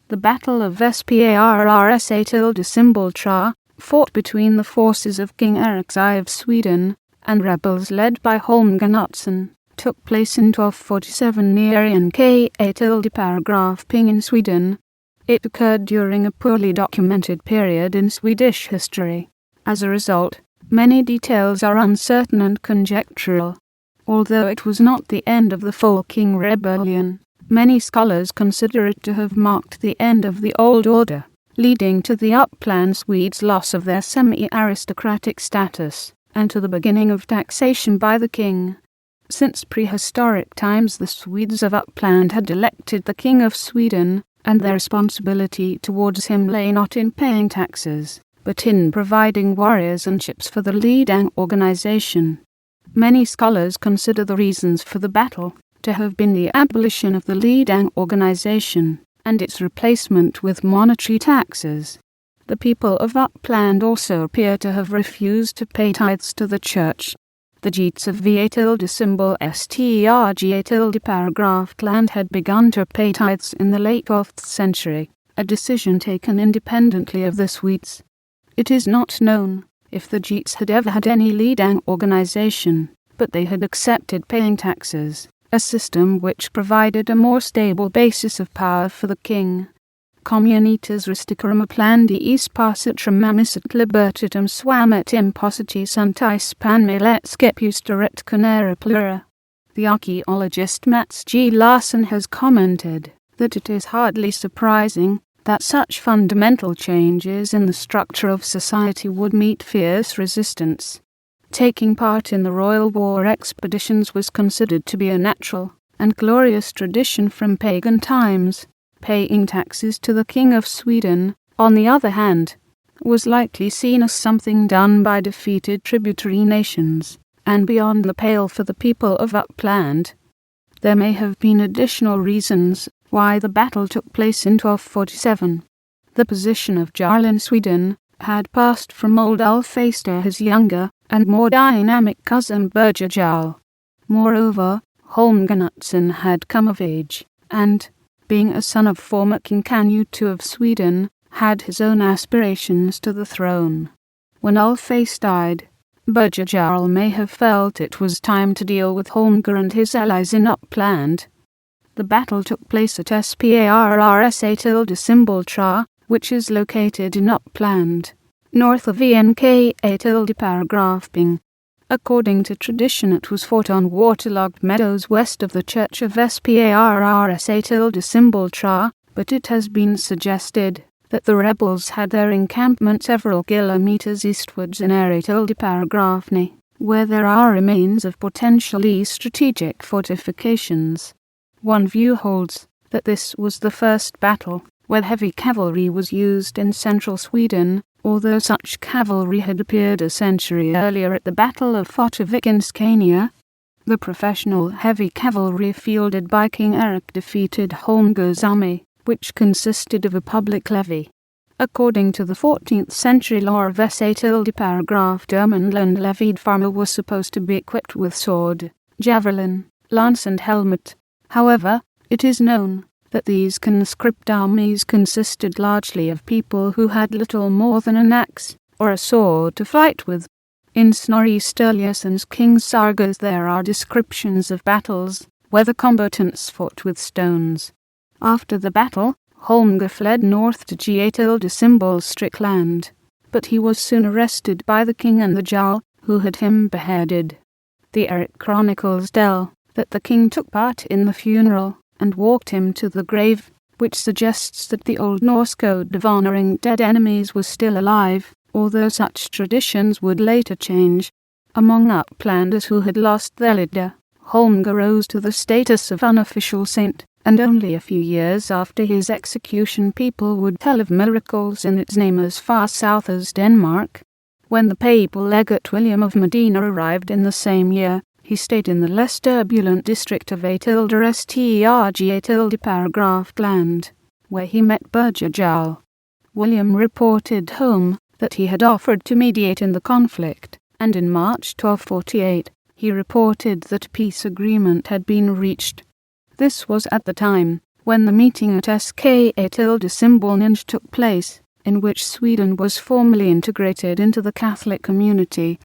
The Battle of Sparrsätra, fought between the forces of King Erik I of Sweden and rebels led by Holmger Knutsson, took place in 1247 near Enköping in Sweden. It occurred during a poorly documented period in Swedish history. As a result, many details are uncertain and conjectural. Although it was not the end of the Folkung rebellion, many scholars consider it to have marked the end of the old order, leading to the Uppland Swedes' loss of their semi-aristocratic status, and to the beginning of taxation by the king. Since prehistoric times the Swedes of Uppland had elected the King of Sweden, and their responsibility towards him lay not in paying taxes, but in providing warriors and ships for the leidang organization. Many scholars consider the reasons for the battle to have been the abolition of the leidang organization and its replacement with monetary taxes. The people of Uppland also appear to have refused to pay tithes to the church. The Swedes of Uppland had begun to pay tithes in the late 12th century, a decision taken independently of the Swedes. It is not known if the Swedes had ever had any leidang organization, but they had accepted paying taxes, a system which provided a more stable basis of power for the king. Communitas rusticarum Upplandi Sparrsätra mamisat libertatum swamet impositi suntis panmilet skepustaret conera plura. The archaeologist Mats G. Larsson has commented that it is hardly surprising that such fundamental changes in the structure of society would meet fierce resistance. Taking part in the royal war expeditions was considered to be a natural and glorious tradition from pagan times. Paying taxes to the King of Sweden, on the other hand, was likely seen as something done by defeated tributary nations, and beyond the pale for the people of Uppland. There may have been additional reasons why the battle took place in 1247. The position of Jarl in Sweden had passed from old Ulf-Ester to his younger and more dynamic cousin Birger Jarl. Moreover, Holmger Knutsson had come of age, and, being a son of former King Canute II of Sweden, had his own aspirations to the throne. When Ulf-Ester died, Birger Jarl may have felt it was time to deal with Holmger and his allies in Uppland. The battle took place at Sparrsätra, which is located in Uppland, north of Enköping. According to tradition, it was fought on waterlogged meadows west of the church of Sparrsätra, but it has been suggested that the rebels had their encampment several kilometers eastwards in Enköping, where there are remains of potentially strategic fortifications. One view holds that this was the first battle where heavy cavalry was used in central Sweden, although such cavalry had appeared a century earlier at the Battle of Folkung in Scania. The professional heavy cavalry fielded by King Erik defeated Holmger's army, which consisted of a public levy. According to the 14th century law of Sparrsätra, levied farmer was supposed to be equipped with sword, javelin, lance and helmet. However, it is known that these conscript armies consisted largely of people who had little more than an axe or a sword to fight with. In Snorri Sturluson's King's Sagas there are descriptions of battles where the combatants fought with stones. After the battle, Holmger fled north to Strickland, but he was soon arrested by the king and the Jarl, who had him beheaded. The Erik chronicles tell that the king took part in the funeral and walked him to the grave, which suggests that the Old Norse code of honoring dead enemies was still alive, although such traditions would later change. Among Upplanders who had lost their leader, Holmger rose to the status of unofficial saint, and only a few years after his execution people would tell of miracles in its name as far south as Denmark. When the papal legate William of Modena arrived in the same year, he stayed in the less turbulent district of Sparrsätra, where he met Birger Jarl. William reported home that he had offered to mediate in the conflict, and in March 1248 he reported that a peace agreement had been reached. This was at the time when the meeting at Ska-Symbolninj took place, in which Sweden was formally integrated into the Catholic community,